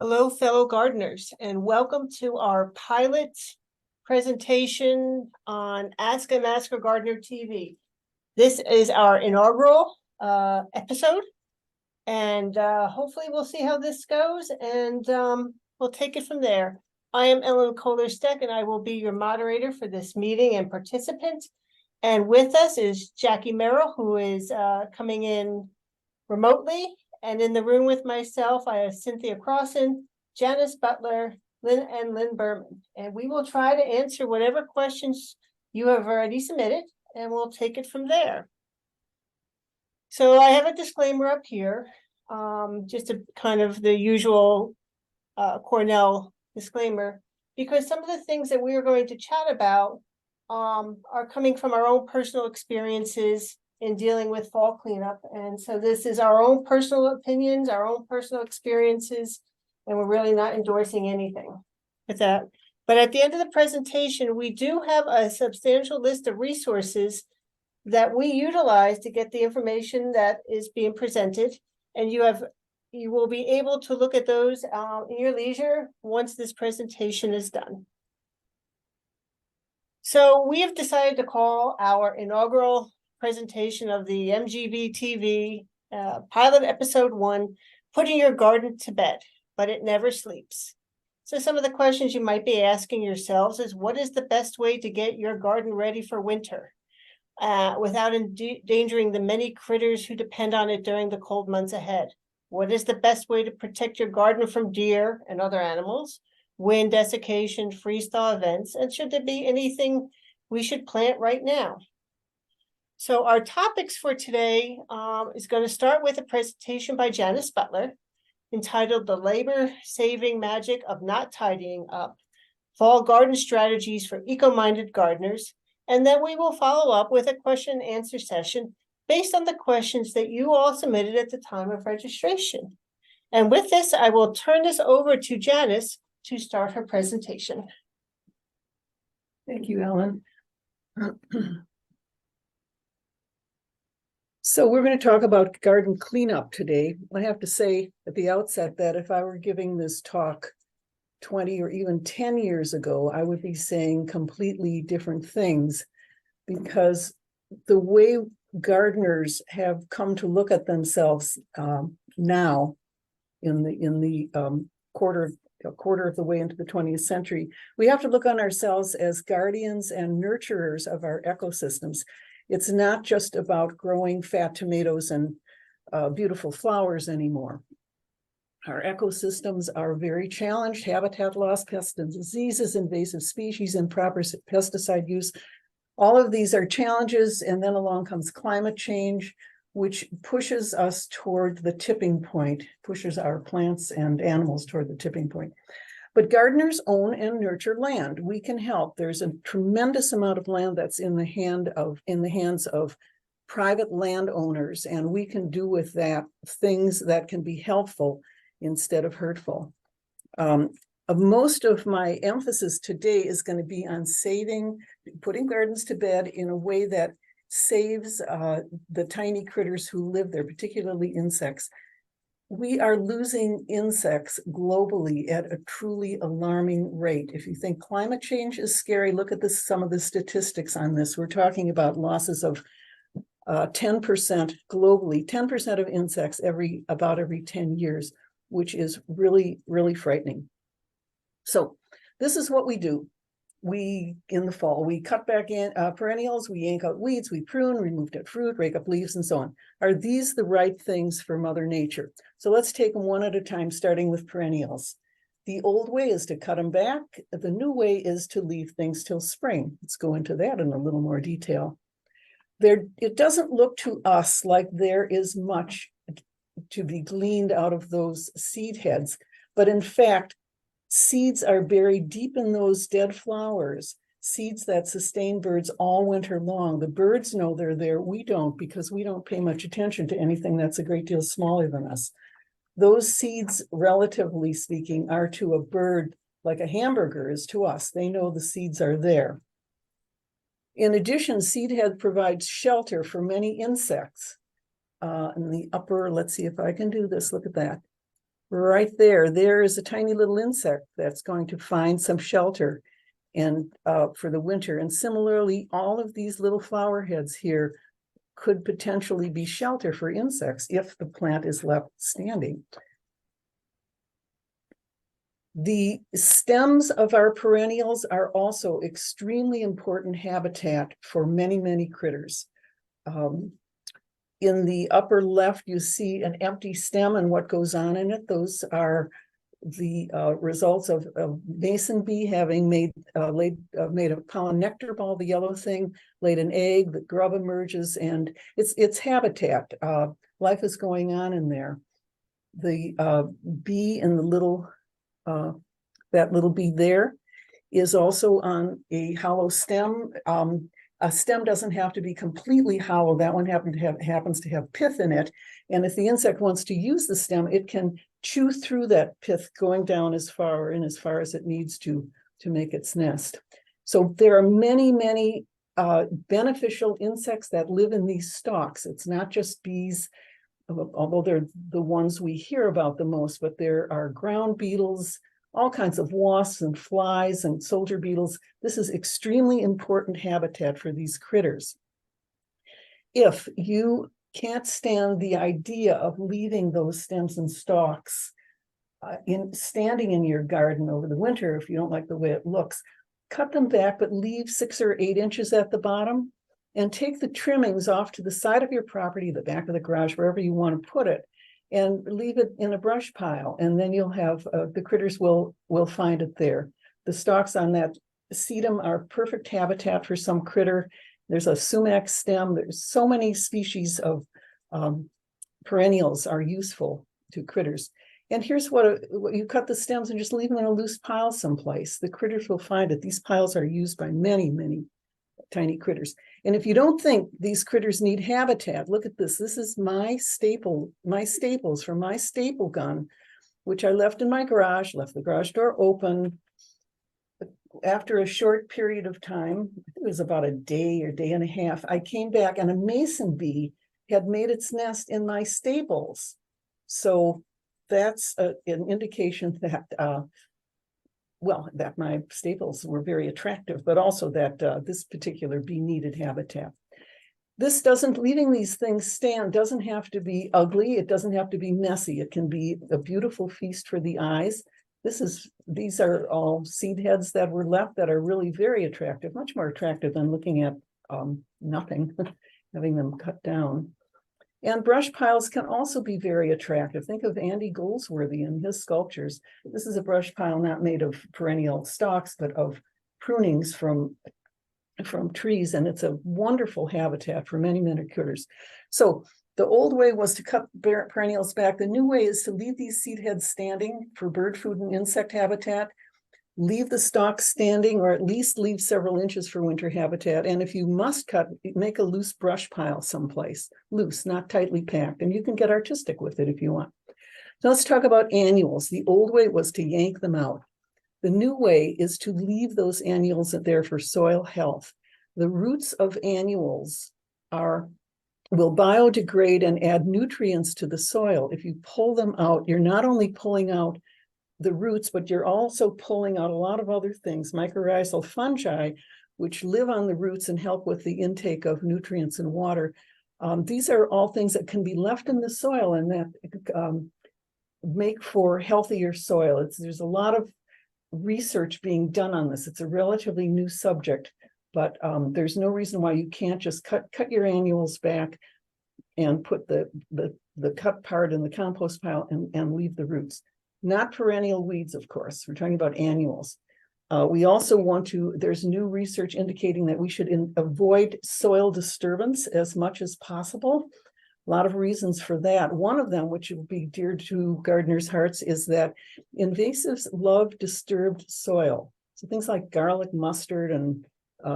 Hello, fellow gardeners, and welcome to our pilot presentation on Ask a Master Gardener TV. This is our inaugural episode, and hopefully we'll see how this goes, and we'll take it from there. I am Ellen Kohler-Steck, and I will be your moderator for this meeting and participant. And with us is Jackie Merrill, who is coming in remotely. And in the room with myself, I have Cynthia Crossan, Janice Butler, Lynn Berman. And we will try to answer whatever questions you have already submitted, and we'll take it from there. So I have a disclaimer up here, just a kind of the usual Cornell disclaimer, because some of the things that we are going to chat about are coming from our own personal experiences in dealing with fall cleanup. And so this is our own personal opinions, our own personal experiences, and we're really not endorsing anything with that. But at the end of the presentation, we do have a substantial list of resources that we utilize to get the information that is being presented. And you will be able to look at those in your leisure once this presentation is done. So we have decided to call our inaugural presentation of the MGV TV pilot episode 1, Putting Your Garden to Bed, but It Never Sleeps. So some of the questions you might be asking yourselves is, what is the best way to get your garden ready for winter without endangering the many critters who depend on it during the cold months ahead? What is the best way to protect your garden from deer and other animals, wind, desiccation, freeze-thaw events, and should there be anything we should plant right now? So our topics for today is going to start with a presentation by Janice Butler entitled The Labor-Saving Magic of Not Tidying Up, Fall Garden Strategies for Eco-Minded Gardeners. And then we will follow up with a question and answer session based on the questions that you all submitted at the time of registration. And with this, I will turn this over to Janice to start her presentation. Thank you, Ellen. So we're going to talk about garden cleanup today. I have to say at the outset that if I were giving this talk 20 or even 10 years ago, I would be saying completely different things, because the way gardeners have come to look at themselves now in the quarter of the way into the 20th century, we have to look on ourselves as guardians and nurturers of our ecosystems. It's not just about growing fat tomatoes and beautiful flowers anymore. Our ecosystems are very challenged: habitat loss, pests and diseases, invasive species, improper pesticide use. All of these are challenges, and then along comes climate change, which pushes us toward the tipping point, pushes our plants and animals toward the tipping point. But gardeners own and nurture land. We can help. There's a tremendous amount of land that's in the hands of private landowners, and we can do with that things that can be helpful instead of hurtful. Most of my emphasis today is going to be on putting gardens to bed in a way that saves the tiny critters who live there, particularly insects. We are losing insects globally at a truly alarming rate. If you think climate change is scary, look at some of the statistics on this. We're talking about losses of 10% globally, 10% of insects about every 10 years, which is really, really frightening. So this is what we do. In the fall, we cut back in perennials, we yank out weeds, we prune, remove dead fruit, rake up leaves, and so on. Are these the right things for Mother Nature? So let's take them one at a time, starting with perennials. The old way is to cut them back. The new way is to leave things till spring. Let's go into that in a little more detail. It doesn't look to us like there is much to be gleaned out of those seed heads, but in fact, seeds are buried deep in those dead flowers, seeds that sustain birds all winter long. The birds know they're there. We don't, because we don't pay much attention to anything that's a great deal smaller than us. Those seeds, relatively speaking, are to a bird like a hamburger is to us. They know the seeds are there. In addition, seed head provides shelter for many insects. In the upper, let's see if I can do this. Look at that. right there is a tiny little insect that's going to find some shelter and for the winter. And similarly, all of these little flower heads here could potentially be shelter for insects if the plant is left standing. The stems of our perennials are also extremely important habitat for many, many critters. In the upper left, you see an empty stem and what goes on in it. Those are the results of a mason bee having made a pollen nectar ball, the yellow thing, laid an egg, the grub emerges, and it's habitat. Life is going on in there. The bee in the little, that little bee there is also on a hollow stem. A stem doesn't have to be completely hollow. That one happens to have pith in it. And if the insect wants to use the stem, it can chew through that pith, going down as far as it needs to make its nest. So there are many, many beneficial insects that live in these stalks. It's not just bees, although they're the ones we hear about the most, but there are ground beetles, all kinds of wasps and flies and soldier beetles. This is extremely important habitat for these critters. If you can't stand the idea of leaving those stems and stalks standing in your garden over the winter, if you don't like the way it looks, cut them back, but leave 6 or 8 inches at the bottom and take the trimmings off to the side of your property, the back of the garage, wherever you want to put it, and leave it in a brush pile. And then you'll have, the critters will find it there. The stalks on that sedum are perfect habitat for some critter. There's a sumac stem. There's so many species of perennials are useful to critters. And here's what you cut the stems and just leave them in a loose pile someplace. The critters will find it. These piles are used by many, many tiny critters. And if you don't think these critters need habitat, look at this. This is my staples from my staple gun, which I left in my garage, left the garage door open. After a short period of time, I think it was about a day or day and a half, I came back and a mason bee had made its nest in my staples. So that's an indication that, that my staples were very attractive, but also that this particular bee needed habitat. Leaving these things stand doesn't have to be ugly. It doesn't have to be messy. It can be a beautiful feast for the eyes. These are all seed heads that were left that are really very attractive, much more attractive than looking at nothing, having them cut down. And brush piles can also be very attractive. Think of Andy Goldsworthy and his sculptures. This is a brush pile not made of perennial stalks, but of prunings from trees, and it's a wonderful habitat for many, many critters. So the old way was to cut perennials back. The new way is to leave these seed heads standing for bird food and insect habitat. Leave the stalks standing, or at least leave several inches for winter habitat. And if you must cut, make a loose brush pile someplace, loose, not tightly packed. And you can get artistic with it if you want. So let's talk about annuals. The old way was to yank them out. The new way is to leave those annuals there for soil health. The roots of annuals will biodegrade and add nutrients to the soil. If you pull them out, you're not only pulling out the roots, but you're also pulling out a lot of other things, mycorrhizal fungi, which live on the roots and help with the intake of nutrients and water. These are all things that can be left in the soil and that make for healthier soil. There's a lot of research being done on this. It's a relatively new subject, but there's no reason why you can't just cut your annuals back and put the cut part in the compost pile and leave the roots. Not perennial weeds, of course. We're talking about annuals. We also there's new research indicating that we should avoid soil disturbance as much as possible. A lot of reasons for that. One of them, which will be dear to gardeners' hearts, is that invasives love disturbed soil. So things like garlic, mustard, and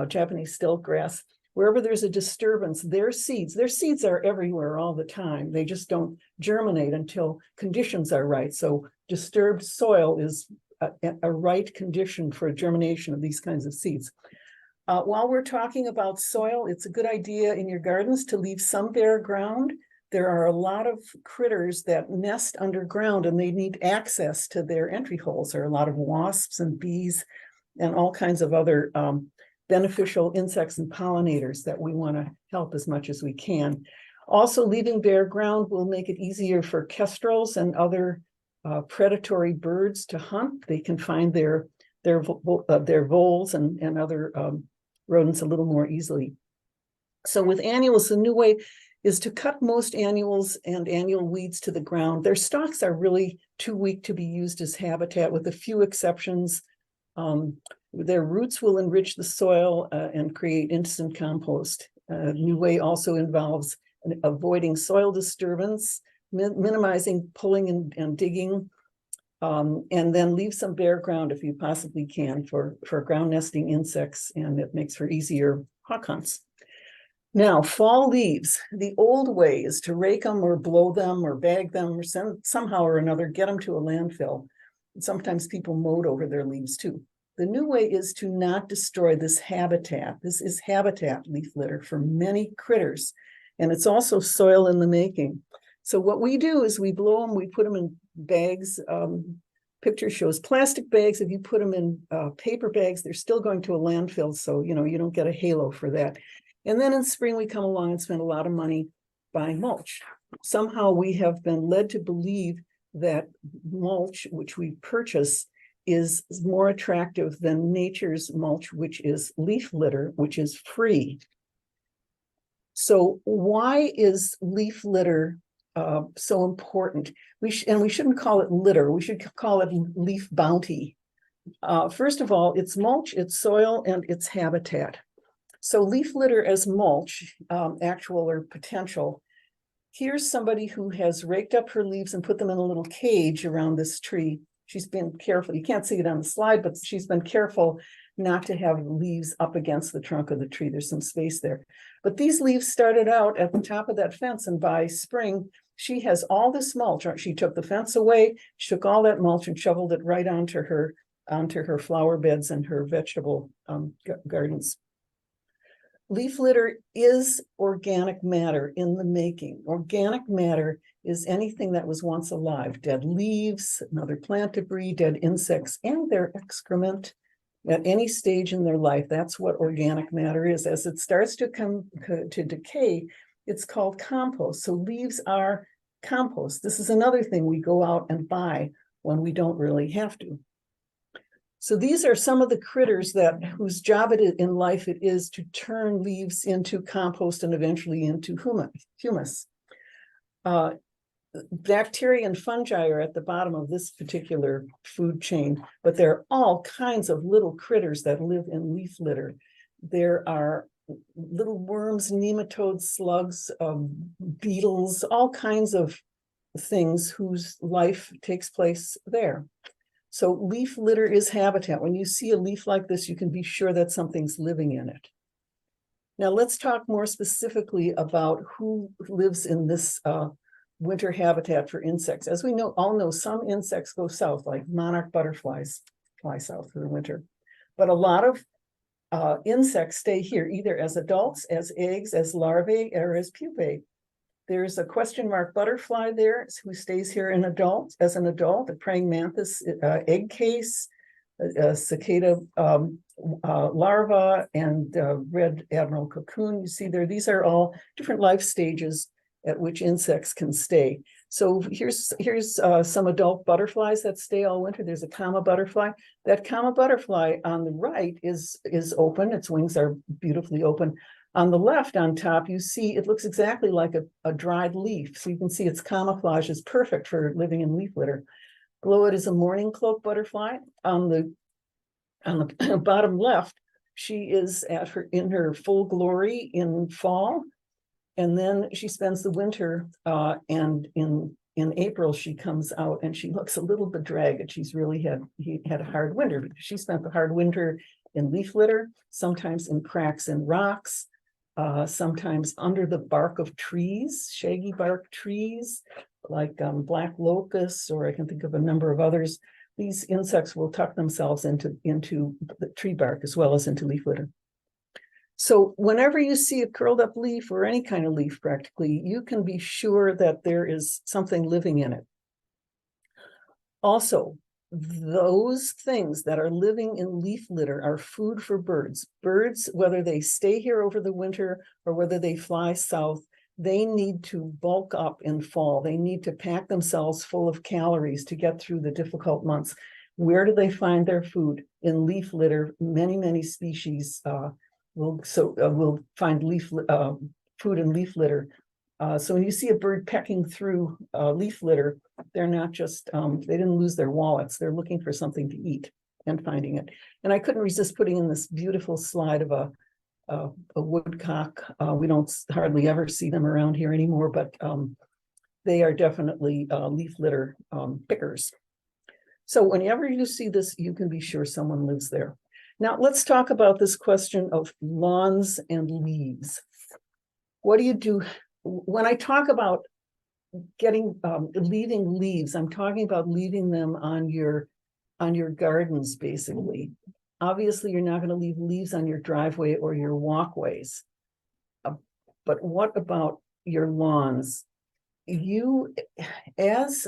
Japanese stiltgrass, wherever there's a disturbance, their seeds are everywhere all the time. They just don't germinate until conditions are right. So disturbed soil is a right condition for germination of these kinds of seeds. While we're talking about soil, it's a good idea in your gardens to leave some bare ground. there are a lot of critters that nest underground and they need access to their entry holes. There are a lot of wasps and bees and all kinds of other beneficial insects and pollinators that we want to help as much as we can. Also, leaving bare ground will make it easier for kestrels and other predatory birds to hunt. They can find their voles and other rodents a little more easily. So with annuals, the new way is to cut most annuals and annual weeds to the ground. Their stalks are really too weak to be used as habitat, with a few exceptions. Their roots will enrich the soil and create instant compost. New way also involves avoiding soil disturbance, minimizing pulling and digging, and then leave some bare ground if you possibly can for ground nesting insects, and it makes for easier hawk hunts. Now, fall leaves. The old way is to rake them or blow them or bag them or somehow or another get them to a landfill. Sometimes people mowed over their leaves too. The new way is to not destroy this habitat. This is habitat leaf litter for many critters, and it's also soil in the making. So what we do is we blow them, we put them in bags. Picture shows plastic bags. If you put them in paper bags, they're still going to a landfill, so you don't get a halo for that. And then in spring, we come along and spend a lot of money buying mulch. Somehow we have been led to believe that mulch, which we purchase, is more attractive than nature's mulch, which is leaf litter, which is free. So why is leaf litter so important? We shouldn't call it litter. We should call it leaf bounty. First of all, it's mulch, it's soil, and it's habitat. So leaf litter as mulch, actual or potential. Here's somebody who has raked up her leaves and put them in a little cage around this tree. She's been careful. You can't see it on the slide, but she's been careful not to have leaves up against the trunk of the tree. There's some space there. But these leaves started out at the top of that fence, and by spring, she has all this mulch. She took the fence away, she took all that mulch and shoveled it right onto her flower beds and her vegetable gardens. Leaf litter is organic matter in the making. Organic matter is anything that was once alive: dead leaves, another plant debris, dead insects, and their excrement at any stage in their life. That's what organic matter is. As it starts to come to decay, it's called compost. So leaves are compost. This is another thing we go out and buy when we don't really have to. So these are some of the critters whose job in life it is to turn leaves into compost and eventually into humus. Bacteria and fungi are at the bottom of this particular food chain, but there are all kinds of little critters that live in leaf litter. There are little worms, nematodes, slugs, beetles, all kinds of things whose life takes place there. So leaf litter is habitat. When you see a leaf like this, you can be sure that something's living in it. Now let's talk more specifically about who lives in this winter habitat for insects. As we all know, some insects go south, like monarch butterflies fly south for the winter. But a lot of insects stay here, either as adults, as eggs, as larvae, or as pupae. There's a question mark butterfly there who stays here as an adult, a praying mantis egg case, a cicada larva, and red admiral cocoon. You see there, these are all different life stages at which insects can stay. So here's some adult butterflies that stay all winter. There's a comma butterfly. That comma butterfly on the right is open. Its wings are beautifully open. On the left, on top, you see it looks exactly like a dried leaf. So you can see its camouflage is perfect for living in leaf litter. Below it is a morning cloak butterfly. On the bottom left, she is in her full glory in fall. And then she spends the winter, and in April, she comes out and she looks a little bedraggled. She's really had a hard winter because she spent the hard winter in leaf litter, sometimes in cracks in rocks, sometimes under the bark of trees, shaggy bark trees, like black locusts, or I can think of a number of others. These insects will tuck themselves into the tree bark as well as into leaf litter. So whenever you see a curled up leaf or any kind of leaf practically, you can be sure that there is something living in it. Also, those things that are living in leaf litter are food for birds. Birds, whether they stay here over the winter or whether they fly south, they need to bulk up in fall. They need to pack themselves full of calories to get through the difficult months. Where do they find their food? In leaf litter. Many species will find food in leaf litter. So when you see a bird pecking through leaf litter, they're not just, they didn't lose their wallets. They're looking for something to eat and finding it. And I couldn't resist putting in this beautiful slide of a woodcock. We don't hardly ever see them around here anymore, but they are definitely leaf litter pickers. So whenever you see this, you can be sure someone lives there. Now let's talk about this question of lawns and leaves. What do you do? When I talk about leaving leaves, I'm talking about leaving them on your gardens, basically. Obviously, you're not going to leave leaves on your driveway or your walkways. But what about your lawns? You, as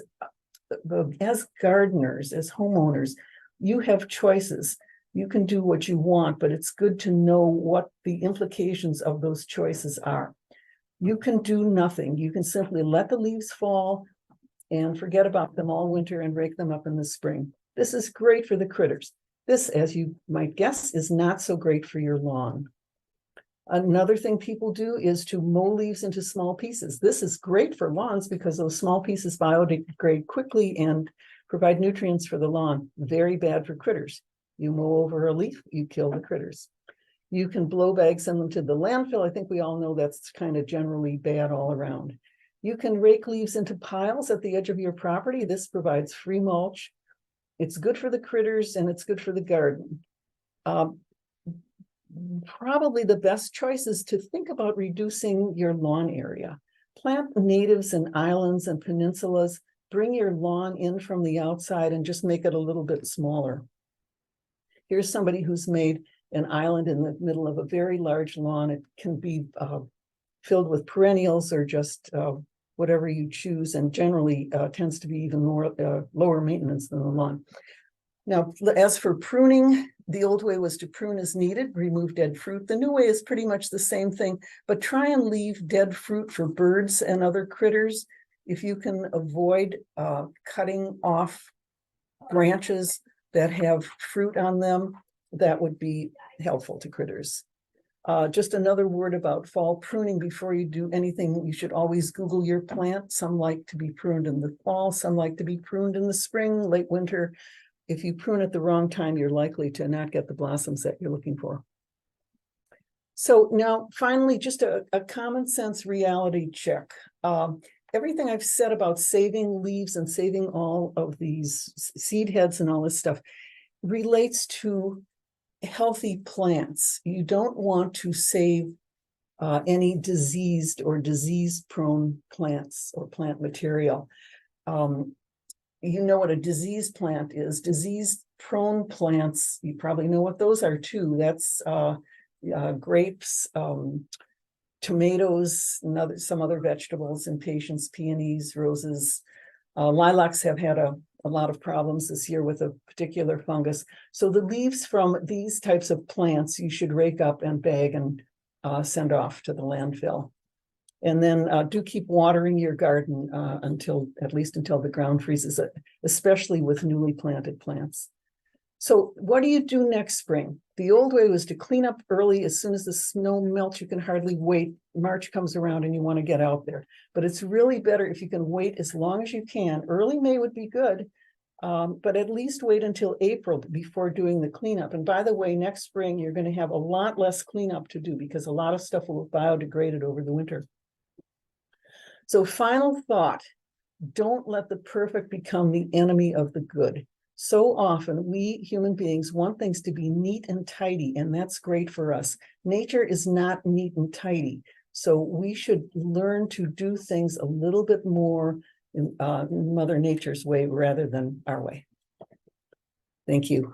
gardeners, as homeowners, you have choices. You can do what you want, but it's good to know what the implications of those choices are. You can do nothing. You can simply let the leaves fall and forget about them all winter and rake them up in the spring. This is great for the critters. This, as you might guess, is not so great for your lawn. Another thing people do is to mow leaves into small pieces. This is great for lawns because those small pieces biodegrade quickly and provide nutrients for the lawn. Very bad for critters. You mow over a leaf, you kill the critters. You can blow bag, send them to the landfill. I think we all know that's kind of generally bad all around. You can rake leaves into piles at the edge of your property. This provides free mulch. It's good for the critters and it's good for the garden. Probably the best choice is to think about reducing your lawn area. Plant natives and islands and peninsulas. Bring your lawn in from the outside and just make it a little bit smaller. Here's somebody who's made an island in the middle of a very large lawn. It can be filled with perennials or just whatever you choose, and generally tends to be even more lower maintenance than the lawn. Now, as for pruning, the old way was to prune as needed, remove dead fruit. The new way is pretty much the same thing, but try and leave dead fruit for birds and other critters. If you can avoid cutting off branches that have fruit on them, that would be helpful to critters. Just another word about fall pruning. Before you do anything, you should always Google your plant. Some like to be pruned in the fall, some like to be pruned in the spring, late winter. If you prune at the wrong time, you're likely to not get the blossoms that you're looking for. So now, finally, just a common sense reality check. Everything I've said about saving leaves and saving all of these seed heads and all this stuff relates to healthy plants. You don't want to save any diseased or disease-prone plants or plant material. You know what a disease plant is. Disease-prone plants, you probably know what those are too. That's grapes, tomatoes, and some other vegetables, impatiens, peonies, roses. Lilacs have had a lot of problems this year with a particular fungus. So the leaves from these types of plants you should rake up and bag and send off to the landfill. And then do keep watering your garden at least until the ground freezes, especially with newly planted plants. So what do you do next spring? The old way was to clean up early. As soon as the snow melts, you can hardly wait. March comes around and you want to get out there. But it's really better if you can wait as long as you can. Early May would be good, but at least wait until April before doing the cleanup. And by the way, next spring, you're going to have a lot less cleanup to do because a lot of stuff will have biodegraded over the winter. So final thought, don't let the perfect become the enemy of the good. So often we human beings want things to be neat and tidy, and that's great for us. Nature is not neat and tidy. So we should learn to do things a little bit more in Mother Nature's way rather than our way. Thank you.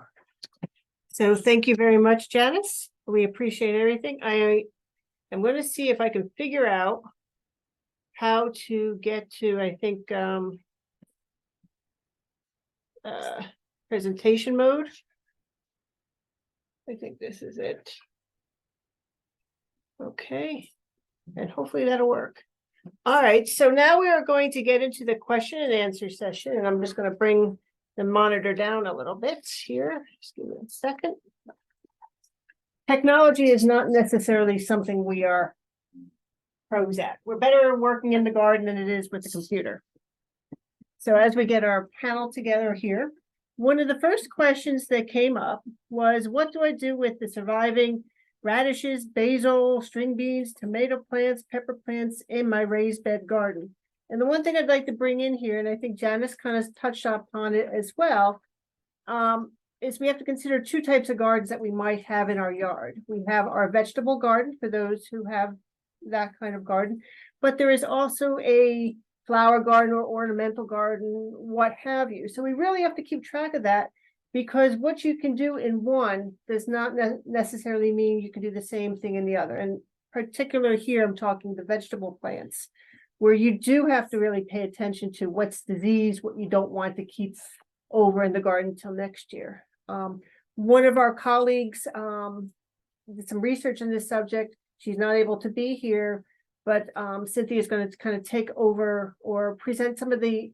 So thank you very much, Janice. We appreciate everything. I am going to see if I can figure out how to get to, I think, presentation mode. I think this is it. Okay, and hopefully that'll work. All right, so now we are going to get into the question and answer session, and I'm just going to bring the monitor down a little bit here. Just give me a second. Technology is not necessarily something we are pros at. We're better working in the garden than it is with the computer. So as we get our panel together here, one of the first questions that came up was, what do I do with the surviving radishes, basil, string beans, tomato plants, pepper plants in my raised bed garden? And the one thing I'd like to bring in here, and I think Janice kind of touched upon it as well, is we have to consider two types of gardens that we might have in our yard. We have our vegetable garden for those who have that kind of garden, but there is also a flower garden or ornamental garden, what have you. So we really have to keep track of that, because what you can do in one does not necessarily mean you can do the same thing in the other. And particularly here, I'm talking the vegetable plants, where you do have to really pay attention to what's disease, what you don't want to keep over in the garden until next year. One of our colleagues did some research on this subject. She's not able to be here, but Cynthia is going to kind of take over or present some of the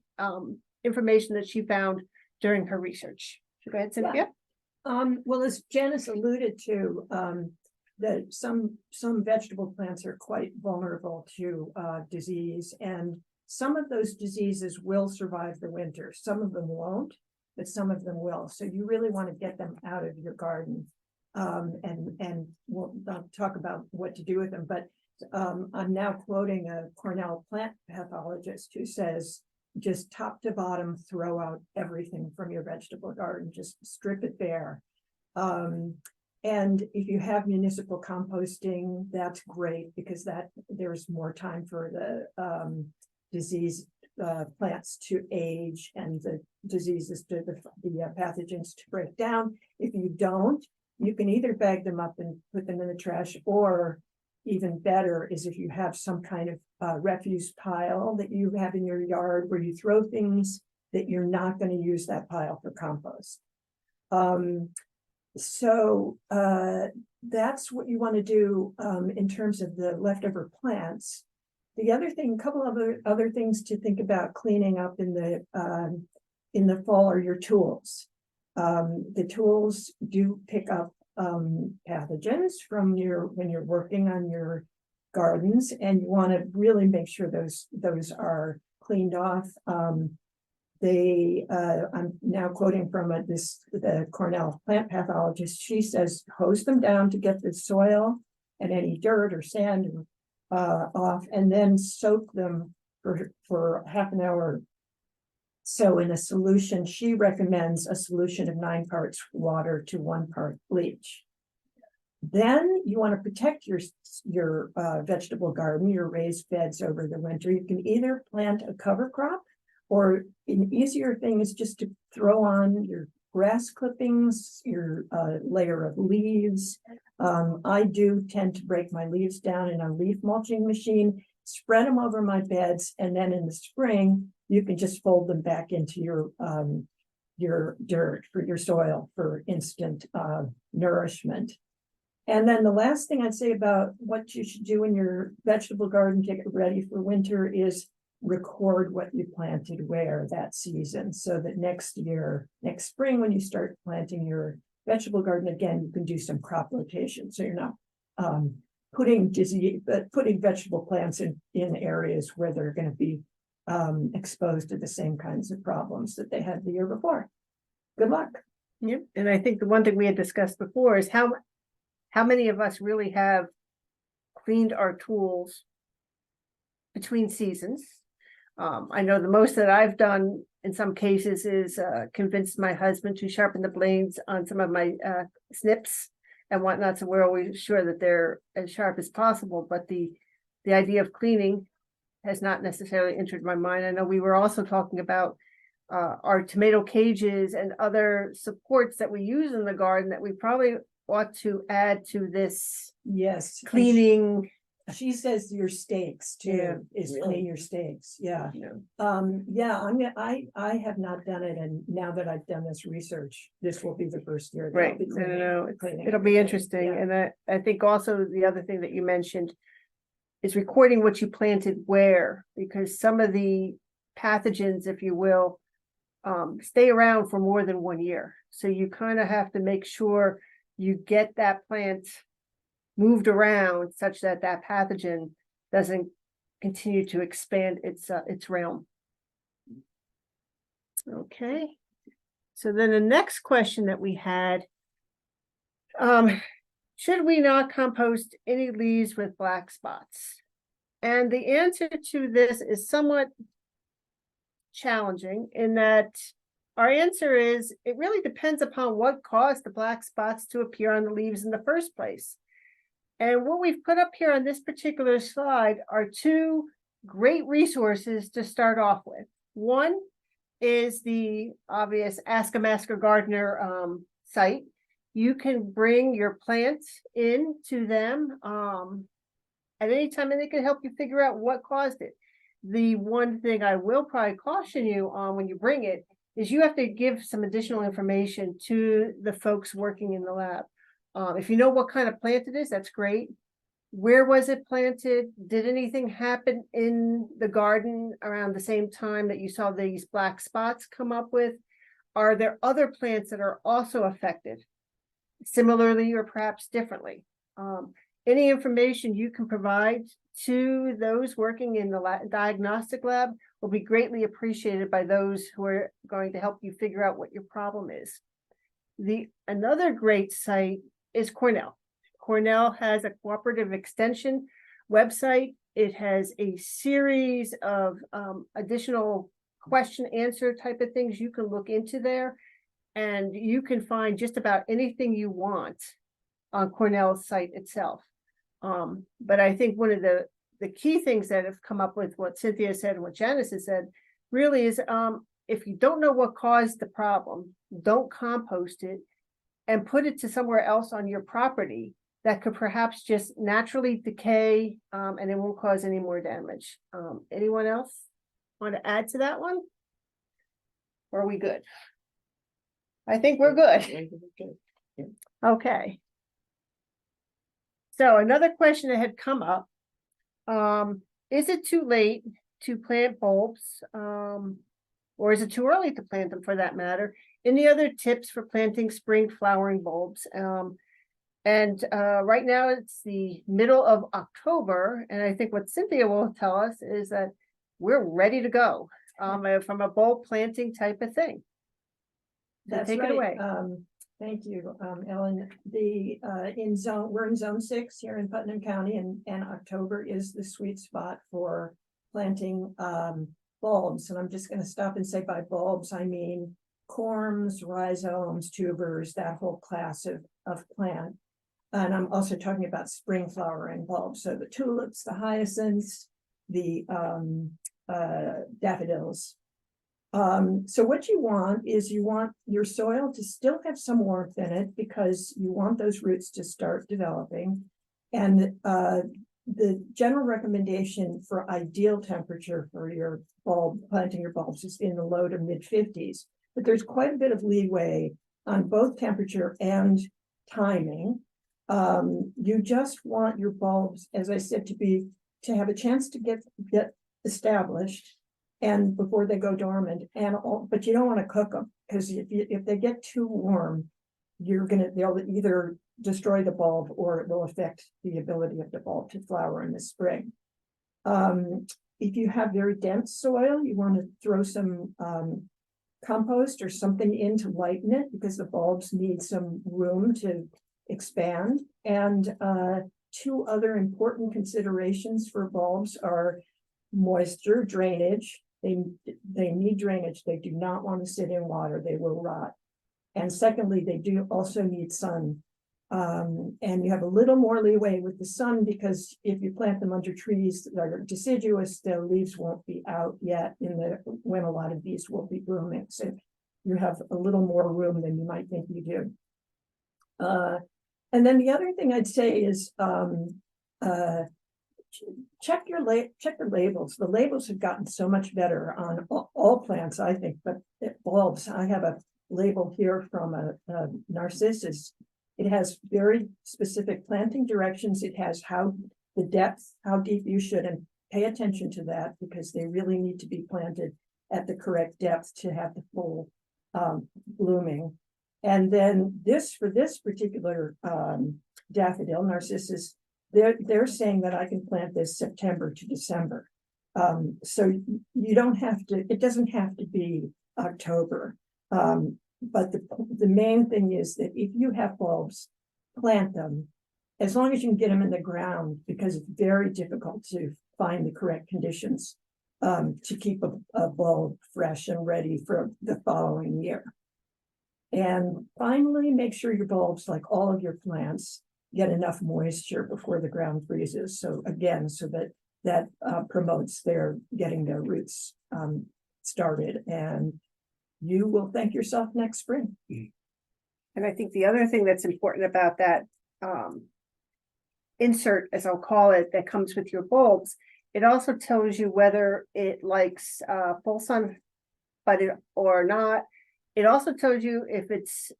information that she found during her research. So go ahead, Cynthia. Well, as Janice alluded to, that some vegetable plants are quite vulnerable to disease, and some of those diseases will survive the winter. Some of them won't, but some of them will. So you really want to get them out of your garden. And we'll talk about what to do with them. But I'm now quoting a Cornell plant pathologist who says, just top to bottom, throw out everything from your vegetable garden, just strip it bare. And if you have municipal composting, that's great, because there's more time for the disease plants to age and the diseases to the pathogens to break down. If you don't, you can either bag them up and put them in the trash, or even better is if you have some kind of refuse pile that you have in your yard where you throw things that you're not going to use that pile for compost. So that's what you want to do in terms of the leftover plants. The other thing, a couple of other things to think about cleaning up in the fall are your tools. The tools do pick up pathogens from when you're working on your gardens, and you want to really make sure those are cleaned off. I'm now quoting from the Cornell plant pathologist. She says, hose them down to get the soil and any dirt or sand off, and then soak them for half an hour. So in a solution, she recommends a solution of 9 parts water to 1 part bleach. Then you want to protect your vegetable garden, your raised beds over the winter. You can either plant a cover crop, or an easier thing is just to throw on your grass clippings, your layer of leaves. I do tend to break my leaves down in a leaf mulching machine, spread them over my beds, and then in the spring, you can just fold them back into your dirt for your soil for instant nourishment. And then the last thing I'd say about what you should do in your vegetable garden to get ready for winter is record what you planted where that season, so that next spring, when you start planting your vegetable garden again, you can do some crop rotation. So you're not putting vegetable plants in areas where they're going to be exposed to the same kinds of problems that they had the year before. Good luck. Yeah, and I think the one thing we had discussed before is how many of us really have cleaned our tools between seasons. I know the most that I've done in some cases is convinced my husband to sharpen the blades on some of my snips and whatnot, so we're always sure that they're as sharp as possible. But the idea of cleaning has not necessarily entered my mind. I know we were also talking about our tomato cages and other supports that we use in the garden that we probably ought to add to this Yes. and cleaning? She says your steaks Yeah, too, is really. clean your steaks, yeah. Yeah. Yeah, I have not done it, and now that I've done this research, this will be the first year. that I'll Right, be I cleaning- know, cleaning it'll be everything, interesting, yeah. and I think also the other thing that you mentioned is recording what you planted where, because some of the pathogens, if you will, stay around for more than 1 year. So you kind of have to make sure you get that plant moved around such that that pathogen doesn't continue to expand its realm. Okay. So then the next question that we had, should we not compost any leaves with black spots? And the answer to this is somewhat challenging in that our answer is it really depends upon what caused the black spots to appear on the leaves in the first place. And what we've put up here on this particular slide are two great resources to start off with. One is the obvious Ask a Master Gardener site. You can bring your plants in to them at any time, and they can help you figure out what caused it. The one thing I will probably caution you on when you bring it is you have to give some additional information to the folks working in the lab. If you know what kind of plant it is, that's great. Where was it planted? Did anything happen in the garden around the same time that you saw these black spots come up with? Are there other plants that are also affected similarly or perhaps differently? Any information you can provide to those working in the diagnostic lab will be greatly appreciated by those who are going to help you figure out what your problem is. Another great site is Cornell. Cornell has a cooperative extension website. It has a series of additional question answer type of things you can look into there, and you can find just about anything you want on Cornell's site itself. But I think one of the key things that have come up with what Cynthia said and what Janice has said really is if you don't know what caused the problem, don't compost it and put it to somewhere else on your property that could perhaps just naturally decay and it won't cause any more damage. Anyone else want to add to that one? Or are we good? I think we're good. Okay. So another question that had come up, is it too late to plant bulbs? Or is it too early to plant them for that matter? Any other tips for planting spring flowering bulbs? Right now it's the middle of October, and I think what Cynthia will tell us is that we're ready to go from a bulb planting type of thing. So That's take right. it away. Thank you, Ellen. We're in zone 6 here in Putnam County, and October is the sweet spot for planting bulbs. And I'm just going to stop and say by bulbs, I mean corms, rhizomes, tubers, that whole class of plant. And I'm also talking about spring flowering bulbs. So the tulips, the hyacinths, the daffodils. So what you want is you want your soil to still have some warmth in it because you want those roots to start developing. And the general recommendation for ideal temperature for your planting your bulbs is in the low to mid 50s. But there's quite a bit of leeway on both temperature and timing. You just want your bulbs, as I said, to have a chance to get established and before they go dormant, but you don't want to cook them because if they get too warm, they'll either destroy the bulb or it will affect the ability of the bulb to flower in the spring. If you have very dense soil, you want to throw some compost or something in to lighten it because the bulbs need some room to expand. And two other important considerations for bulbs are moisture, drainage. They need drainage. They do not want to sit in water. They will rot. And secondly, they do also need sun. And you have a little more leeway with the sun because if you plant them under trees that are deciduous, their leaves won't be out yet when a lot of these will be blooming. So you have a little more room than you might think you do. And then the other thing I'd say is, check the labels. The labels have gotten so much better on all plants, I think, but bulbs, I have a label here from a narcissus. It has very specific planting directions. It has how the depth, how deep you should, and pay attention to that because they really need to be planted at the correct depth to have the full blooming. And then for this particular daffodil, narcissus, they're saying that I can plant this September to December. So you don't have to, it doesn't have to be October. But the main thing is that if you have bulbs, plant them as long as you can get them in the ground, because it's very difficult to find the correct conditions to keep a bulb fresh and ready for the following year. And finally, make sure your bulbs, like all of your plants, get enough moisture before the ground freezes. So again, so that promotes their getting their roots started, and you will thank yourself next spring. And I think the other thing that's important about that insert, as I'll call it, that comes with your bulbs, it also tells you whether it likes full sun or not. It also tells you if it's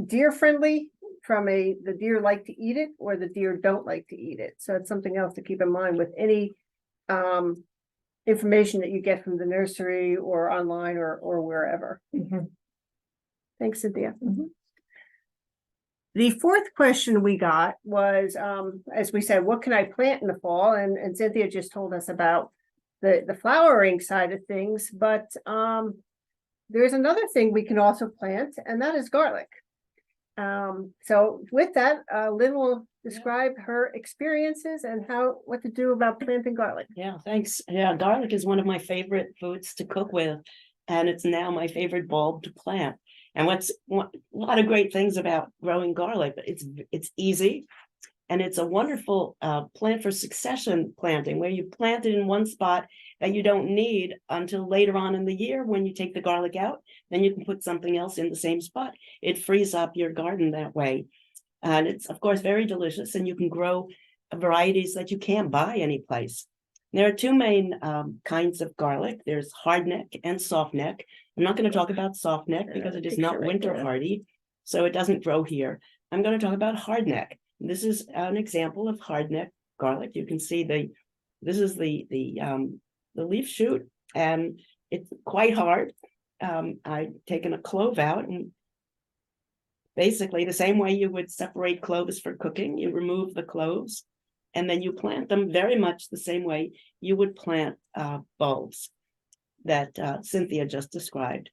deer friendly, the deer like to eat it or the deer don't like to eat it. So it's something else to keep in mind with any information that you get from the nursery or online or wherever. Mm-hmm. Thanks, Cynthia. Mm-hmm. The fourth question we got was, as we said, what can I plant in the fall? And Cynthia just told us about the flowering side of things, but there's another thing we can also plant, and that is garlic. So with that, Lynn will describe her experiences and what to do about planting garlic. Yeah, thanks. Yeah, garlic is one of my favorite foods to cook with, and it's now my favorite bulb to plant. And a lot of great things about growing garlic, but it's easy, and it's a wonderful plant for succession planting, where you plant it in one spot that you don't need until later on in the year. When you take the garlic out, then you can put something else in the same spot. It frees up your garden that way. And it's, of course, very delicious, and you can grow varieties that you can't buy anyplace. There are two main kinds of garlic. There's hardneck and softneck. I'm not going to talk about softneck because it is not winter hardy, so it doesn't grow here. I'm going to talk about hardneck. This is an example of hardneck garlic. You can see this is the leaf shoot, and it's quite hard. I've taken a clove out, and basically the same way you would separate cloves for cooking, you remove the cloves, and then you plant them very much the same way you would plant bulbs that Cynthia just described.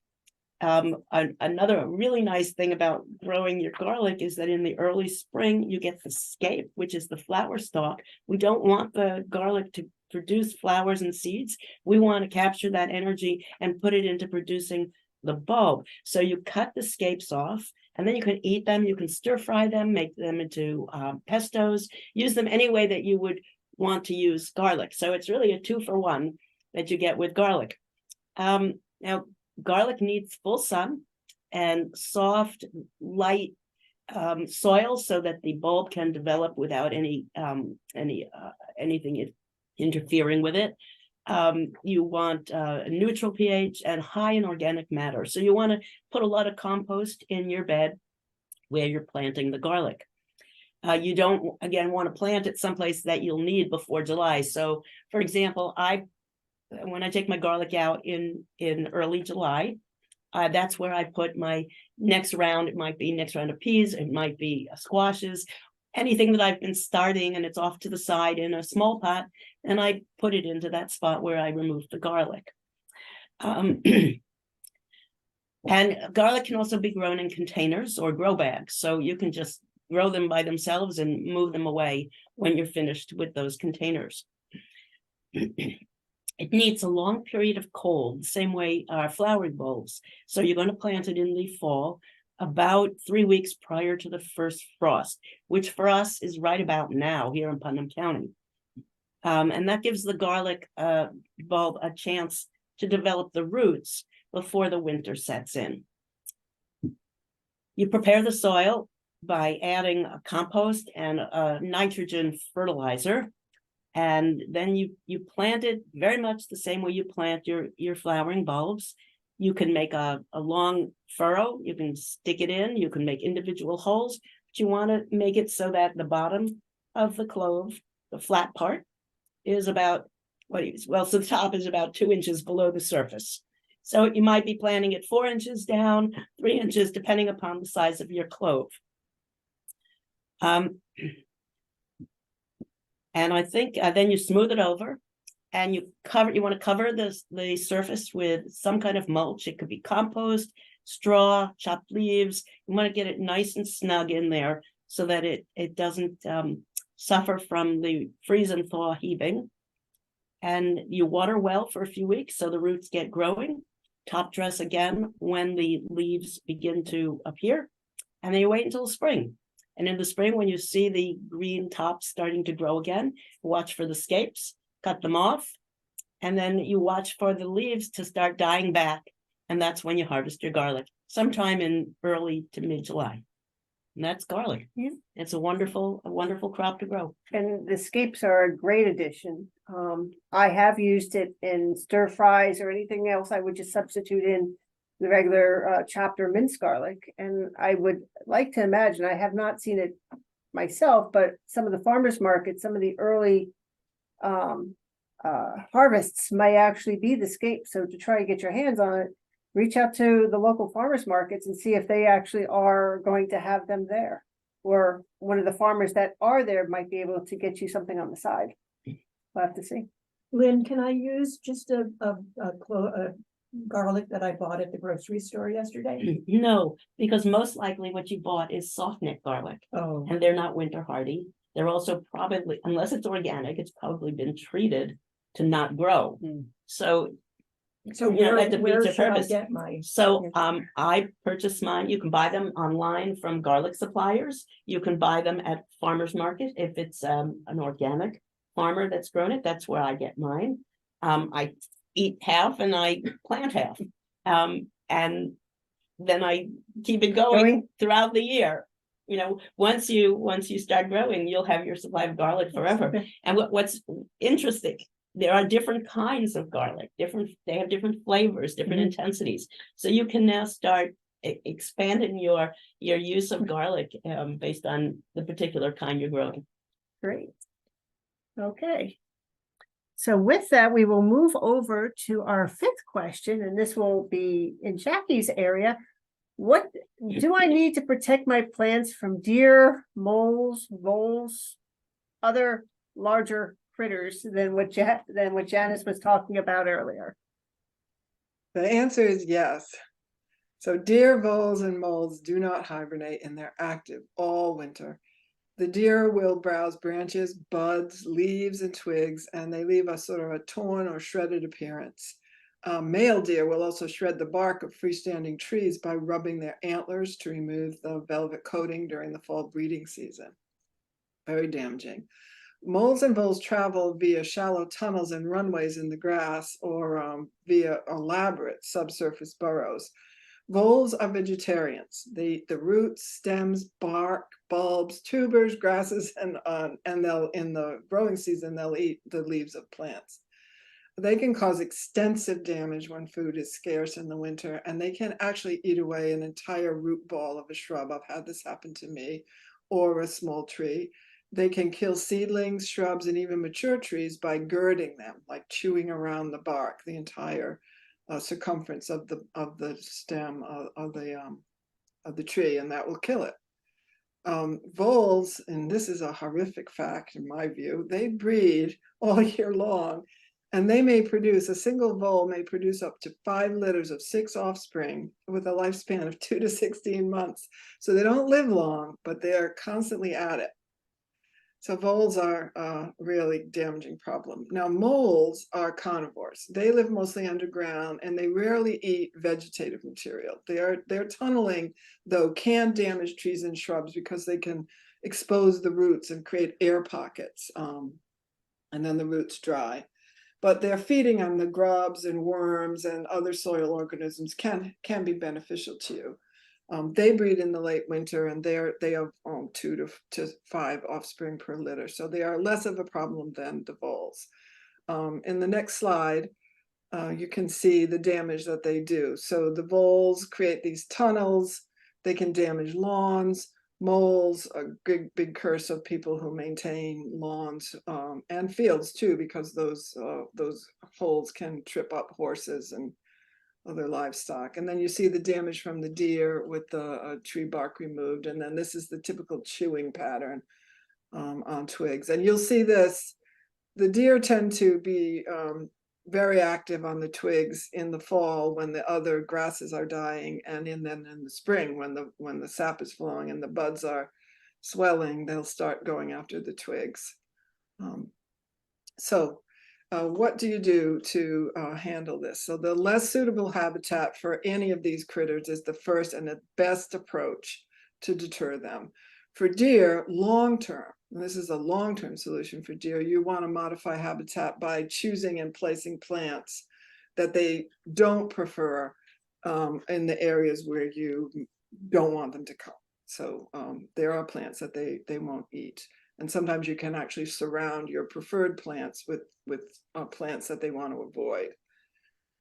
Another really nice thing about growing your garlic is that in the early spring, you get the scape, which is the flower stalk. We don't want the garlic to produce flowers and seeds. We want to capture that energy and put it into producing the bulb. So you cut the scapes off, and then you can eat them. You can stir fry them, make them into pestos, use them any way that you would want to use garlic. So it's really a 2-for-1 that you get with garlic. Now, garlic needs full sun and soft, light soil so that the bulb can develop without anything interfering with it. You want a neutral pH and high in organic matter. So you want to put a lot of compost in your bed where you're planting the garlic. You don't, again, want to plant it someplace that you'll need before July. So, for example, when I take my garlic out in early July, that's where I put my next round. It might be next round of peas, it might be squashes, anything that I've been starting and it's off to the side in a small pot, and I put it into that spot where I removed the garlic. And garlic can also be grown in containers or grow bags, so you can just grow them by themselves and move them away when you're finished with those containers. It needs a long period of cold, the same way our flowering bulbs. So you're going to plant it in the fall, about 3 weeks prior to the first frost, which for us is right about now here in Putnam County. And that gives the garlic bulb a chance to develop the roots before the winter sets in. You prepare the soil by adding a compost and a nitrogen fertilizer. And then you plant it very much the same way you plant your flowering bulbs. You can make a long furrow, you can stick it in, you can make individual holes, but you want to make it so that the bottom of the clove, the flat part, is about so the top is about 2 inches below the surface. So you might be planting it 4 inches down, 3 inches, depending upon the size of your clove. And I think then you smooth it over, and you want to cover the surface with some kind of mulch. It could be compost, straw, chopped leaves. You want to get it nice and snug in there so that it doesn't suffer from the freeze and thaw heaving. And you water well for a few weeks so the roots get growing. Top dress again when the leaves begin to appear, and then you wait until spring. And in the spring, when you see the green tops starting to grow again, watch for the scapes, cut them off, and then you watch for the leaves to start dying back. And that's when you harvest your garlic, sometime in early to mid-July. And that's garlic. Yeah. It's a wonderful crop to grow. And the scapes are a great addition. I have used it in stir fries or anything else. I would just substitute in the regular chopped or minced garlic. And I would like to imagine, I have not seen it myself, but some of the farmers markets, some of the early harvests might actually be the scape. So to try to get your hands on it, reach out to the local farmers markets and see if they actually are going to have them there. Or one of the farmers that are there might be able to get you something on the side. We'll have to see. Lynn, can I use just a garlic that I bought at the grocery store yesterday? No, because most likely what you bought is soft neck garlic, Oh, and they're not winter hardy. They're also probably, unless it's organic, it's probably been treated to not grow. So so you know, that defeats where the should I purpose. get my? So I purchased mine. You can buy them online from garlic suppliers. You can buy them at farmers market if it's an organic farmer that's grown it. That's where I get mine. I eat half and I plant half. And then I keep it going throughout the year. You know, once you start growing, you'll have your supply of garlic forever. And what's interesting, there are different kinds of garlic, they have different flavors, different intensities. So you can now start expanding your use of garlic based on the particular kind you're growing. Great. Okay. So with that, we will move over to our fifth question, and this will be in Jackie's area. What do I need to protect my plants from deer, moles, voles, other larger critters than what Janice was talking about earlier? The answer is yes. So deer, voles, and moles do not hibernate, and they're active all winter. The deer will browse branches, buds, leaves, and twigs, and they leave a sort of a torn or shredded appearance. Male deer will also shred the bark of freestanding trees by rubbing their antlers to remove the velvet coating during the fall breeding season. Very damaging. Moles and voles travel via shallow tunnels and runways in the grass or via elaborate subsurface burrows. Voles are vegetarians. They eat the roots, stems, bark, bulbs, tubers, grasses, and they'll, in the growing season, they'll eat the leaves of plants. They can cause extensive damage when food is scarce in the winter, and they can actually eat away an entire root ball of a shrub. I've had this happen to me, or a small tree. They can kill seedlings, shrubs, and even mature trees by girding them, like chewing around the bark, the entire circumference of the stem of the tree, and that will kill it. Voles, and this is a horrific fact in my view, they breed all year long, and a single vole may produce up to 5 litters of 6 offspring with a lifespan of 2 to 16 months. So they don't live long, but they are constantly at it. So voles are a really damaging problem. Now, moles are carnivores. They live mostly underground, and they rarely eat vegetative material. Their tunneling, though, can damage trees and shrubs because they can expose the roots and create air pockets, and then the roots dry. But their feeding on the grubs and worms and other soil organisms can be beneficial to you. They breed in the late winter, and they have 2 to 5 offspring per litter. So they are less of a problem than the voles. In the next slide, you can see the damage that they do. So the voles create these tunnels. They can damage lawns. Moles, a big curse of people who maintain lawns and fields too, because those holes can trip up horses and other livestock. And then you see the damage from the deer with the tree bark removed. And then this is the typical chewing pattern on twigs. And you'll see this, the deer tend to be very active on the twigs in the fall when the other grasses are dying, and then in the spring when the sap is flowing and the buds are swelling, they'll start going after the twigs. What do you do to handle this? So the less suitable habitat for any of these critters is the first and the best approach to deter them. For deer, long-term, and this is a long-term solution for deer, you want to modify habitat by choosing and placing plants that they don't prefer in the areas where you don't want them to come. So there are plants that they won't eat. And sometimes you can actually surround your preferred plants with plants that they want to avoid.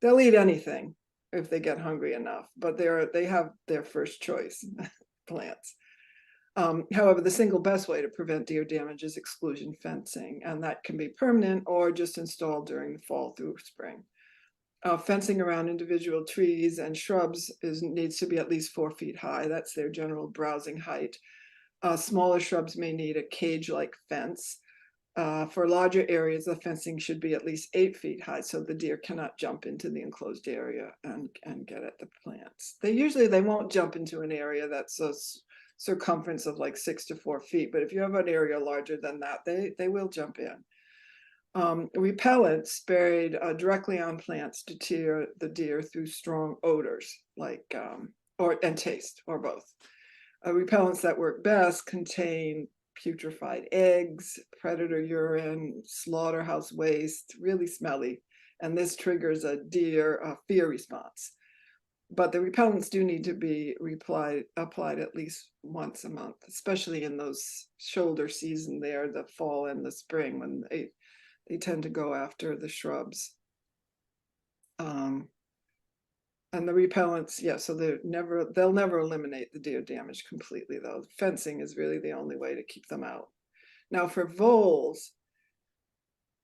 They'll eat anything if they get hungry enough, but they have their first choice plants. However, the single best way to prevent deer damage is exclusion fencing, and that can be permanent or just installed during the fall through spring. Fencing around individual trees and shrubs needs to be at least 4 feet high. That's their general browsing height. Smaller shrubs may need a cage-like fence. For larger areas, the fencing should be at least 8 feet high, so the deer cannot jump into the enclosed area and get at the plants. They won't jump into an area that's a circumference of like 6 to 4 feet, but if you have an area larger than that, they will jump in. Repellents sprayed directly on plants deter the deer through strong odors, like and taste, or both. Repellents that work best contain putrefied eggs, predator urine, slaughterhouse waste, really smelly, and this triggers a deer fear response. But the repellents do need to be applied at least once a month, especially in those shoulder season there, the fall and the spring, when they tend to go after the shrubs. And the repellents, yeah, so they'll never eliminate the deer damage completely, though. Fencing is really the only way to keep them out. Now for voles,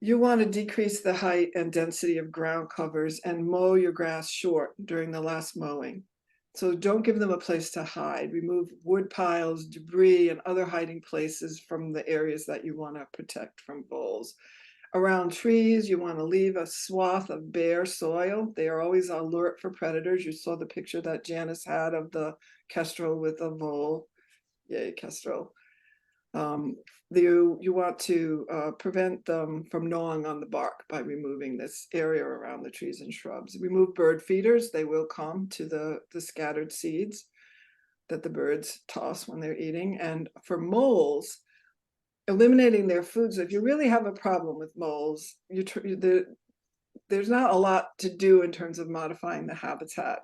you want to decrease the height and density of ground covers and mow your grass short during the last mowing. So don't give them a place to hide. Remove wood piles, debris, and other hiding places from the areas that you want to protect from voles. Around trees, you want to leave a swath of bare soil. They are always alert for predators. You saw the picture that Janice had of the kestrel with a vole. Yay, kestrel. You want to prevent them from gnawing on the bark by removing this area around the trees and shrubs. Remove bird feeders. They will come to the scattered seeds that the birds toss when they're eating. And for moles, eliminating their foods. If you really have a problem with moles, there's not a lot to do in terms of modifying the habitat.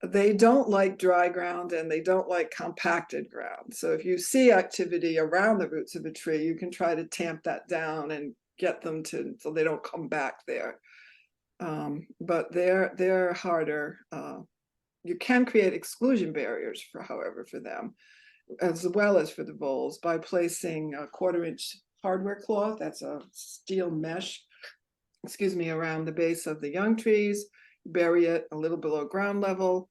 They don't like dry ground and they don't like compacted ground. So if you see activity around the roots of a tree, you can try to tamp that down and get them so they don't come back there. But they're harder. You can create exclusion barriers however, for them, as well as for the voles, by placing a 1/4-inch hardware cloth, that's a steel mesh, around the base of the young trees, bury it a little below ground level,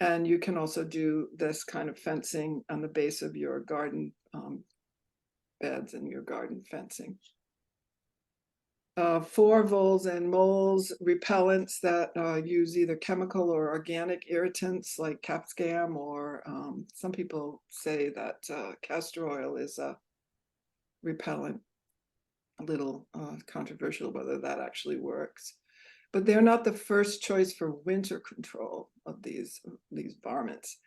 and you can also do this kind of fencing on the base of your garden beds and your garden fencing. For voles and moles, repellents that use either chemical or organic irritants like capsicum, or some people say that castor oil is a repellent. A little controversial whether that actually works. But they're not the first choice for winter control of these varmints,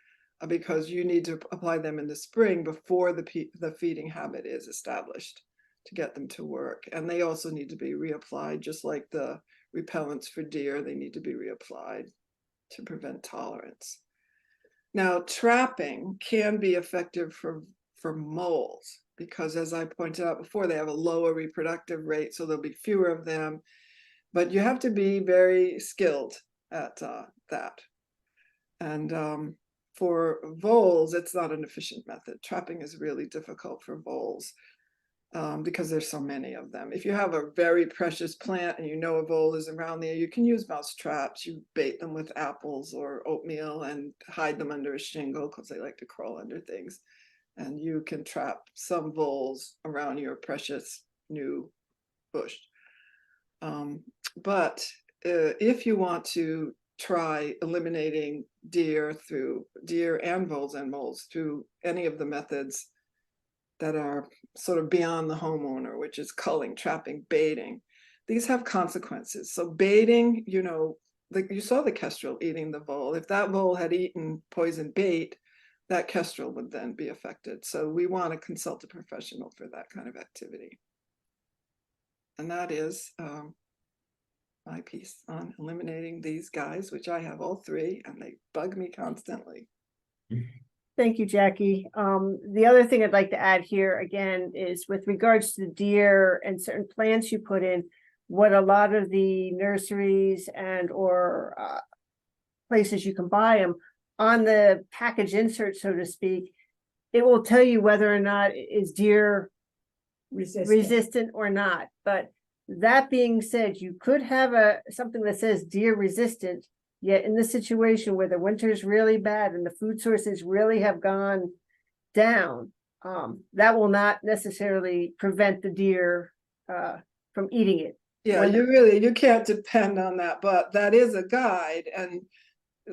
because you need to apply them in the spring before the feeding habit is established to get them to work. And they also need to be reapplied, just like the repellents for deer, they need to be reapplied to prevent tolerance. Now, trapping can be effective for moles because, as I pointed out before, they have a lower reproductive rate, so there'll be fewer of them. But you have to be very skilled at that. And for voles, it's not an efficient method. Trapping is really difficult for voles because there's so many of them. If you have a very precious plant and you know a vole is around there, you can use mouse traps. You bait them with apples or oatmeal and hide them under a shingle because they like to crawl under things. And you can trap some voles around your precious new bush. But if you want to try eliminating deer and voles and moles through any of the methods that are sort of beyond the homeowner, which is culling, trapping, baiting, these have consequences. So baiting, you know, you saw the kestrel eating the vole. If that vole had eaten poison bait, that kestrel would then be affected. So we want to consult a professional for that kind of activity. And that is my piece on eliminating these guys, which I have all three, and they bug me constantly. Thank you, Jackie. The other thing I'd like to add here again is with regards to the deer and certain plants you put in, what a lot of the nurseries and or places you can buy them on the package insert, so to speak, it will tell you whether or not it is deer resistant or not. But that being said, you could have something that says deer resistant, yet in the situation where the winter is really bad and the food sources really have gone down, that will not necessarily prevent the deer from eating it. Yeah, you can't depend on that, but that is a guide. And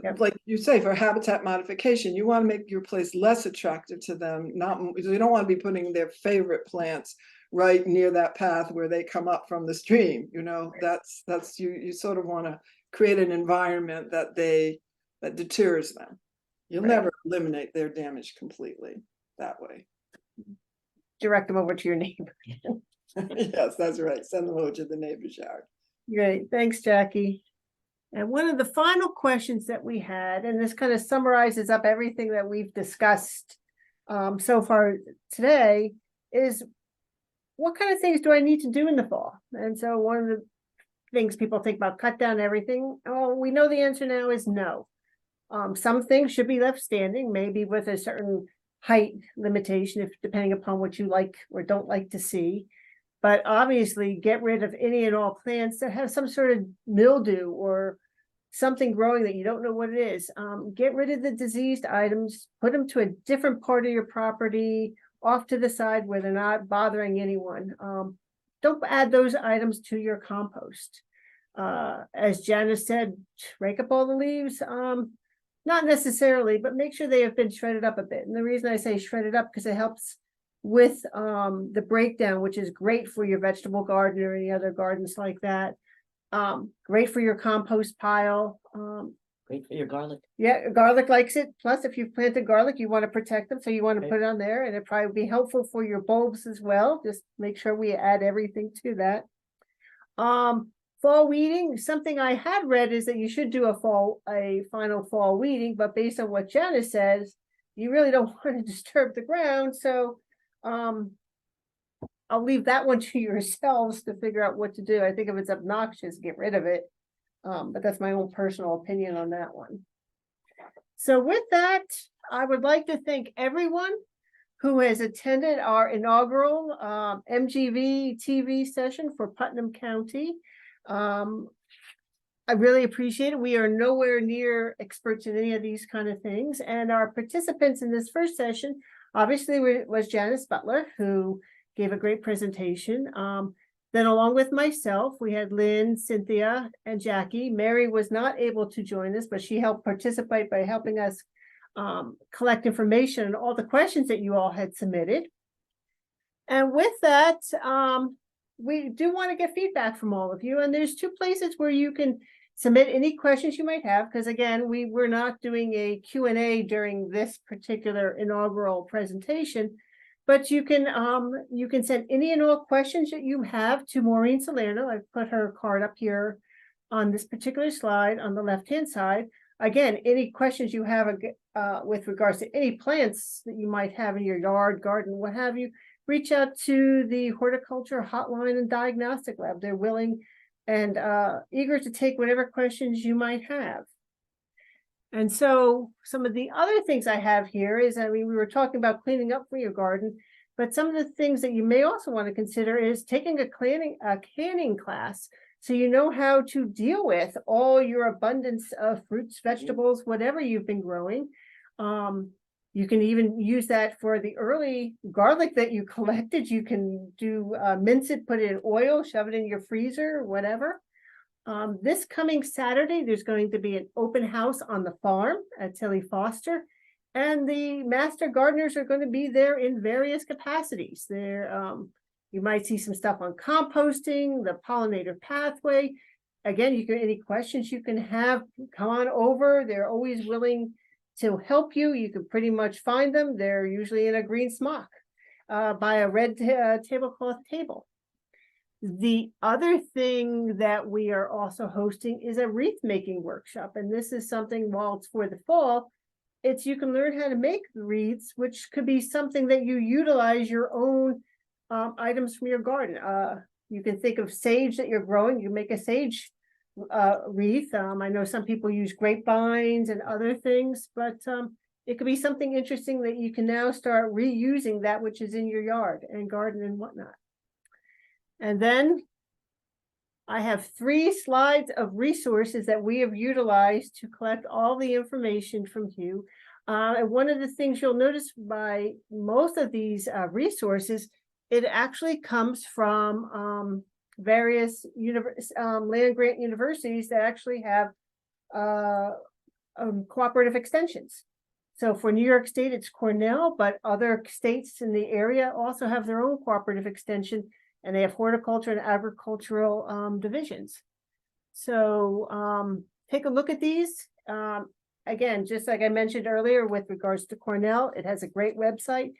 Yep. like you say, for habitat modification, you want to make your place less attractive to them. You don't want to be putting their favorite plants right near that path where they come up from the stream. You know, that's you sort of want to create an environment that deters them. You'll never eliminate their damage completely that way. Direct them over to your neighbor. Yes, that's right. Send them over to the neighbor's yard. Great, thanks, Jackie. And one of the final questions that we had, and this kind of summarizes up everything that we've discussed so far today, is what kind of things do I need to do in the fall? And so one of the things people think about, cut down everything. Oh, we know the answer now is no. Some things should be left standing, maybe with a certain height limitation, depending upon what you like or don't like to see. But obviously get rid of any and all plants that have some sort of mildew or something growing that you don't know what it is. Get rid of the diseased items, put them to a different part of your property, off to the side where they're not bothering anyone. Don't add those items to your compost. As Janice said, rake up all the leaves. Not necessarily, but make sure they have been shredded up a bit. And the reason I say shredded up, because it helps with the breakdown, which is great for your vegetable garden or any other gardens like that. Great for your compost pile. Great for your garlic. Yeah, garlic likes it. Plus, if you've planted garlic, you want to protect them, so you want to Okay. put it on there, and it probably would be helpful for your bulbs as well. Just make sure we add everything to that. Fall weeding, something I had read is that you should do a final fall weeding, but based on what Janice says, you really don't want to disturb the ground. So I'll leave that one to yourselves to figure out what to do. I think if it's obnoxious, get rid of it. But that's my own personal opinion on that one. So with that, I would like to thank everyone who has attended our inaugural MGV TV session for Putnam County. I really appreciate it. We are nowhere near experts in any of these kind of things. And our participants in this first session, obviously, was Janice Butler, who gave a great presentation. Then along with myself, we had Lynn, Cynthia, and Jackie. Mary was not able to join us, but she helped participate by helping us collect information on all the questions that you all had submitted. And with that, we do want to get feedback from all of you. And there's two places where you can submit any questions you might have, because again, we're not doing a Q&A during this particular inaugural presentation. But you can send any and all questions that you have to Maureen Salerno. I've put her card up here on this particular slide on the left-hand side. again, any questions you have with regards to any plants that you might have in your yard, garden, what have you, reach out to the horticulture hotline and diagnostic lab. They're willing and eager to take whatever questions you might have. And so some of the other things I have here is, I mean, we were talking about cleaning up for your garden, but some of the things that you may also want to consider is taking a canning class, so you know how to deal with all your abundance of fruits, vegetables, whatever you've been growing. You can even use that for the early garlic that you collected. You can do mince it, put it in oil, shove it in your freezer, whatever. This coming Saturday, there's going to be an open house on the farm at Tilly Foster, and the master gardeners are going to be there in various capacities. You might see some stuff on composting, the pollinator pathway. Again, any questions you can have, come on over. They're always willing to help you. You can pretty much find them. They're usually in a green smock by a red tablecloth table. The other thing that we are also hosting is a wreath making workshop. And this is something, while it's for the fall, you can learn how to make wreaths, which could be something that you utilize your own items from your garden. You can think of sage that you're growing. You make a sage wreath. I know some people use grapevines and other things, but it could be something interesting that you can now start reusing that which is in your yard and garden and whatnot. And then I have 3 slides of resources that we have utilized to collect all the information from you. And one of the things you'll notice by most of these resources, it actually comes from various land grant universities that actually have cooperative extensions. So for New York State, it's Cornell, but other states in the area also have their own cooperative extension, and they have horticulture and agricultural divisions. So take a look at these. Again, just like I mentioned earlier with regards to Cornell, it has a great website.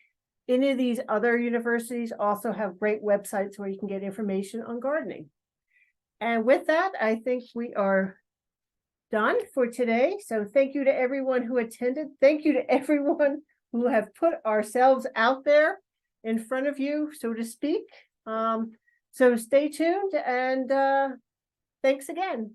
Any of these other universities also have great websites where you can get information on gardening. And with that, I think we are done for today. So thank you to everyone who attended. Thank you to everyone who have put ourselves out there in front of you, so to speak. So stay tuned, and thanks again.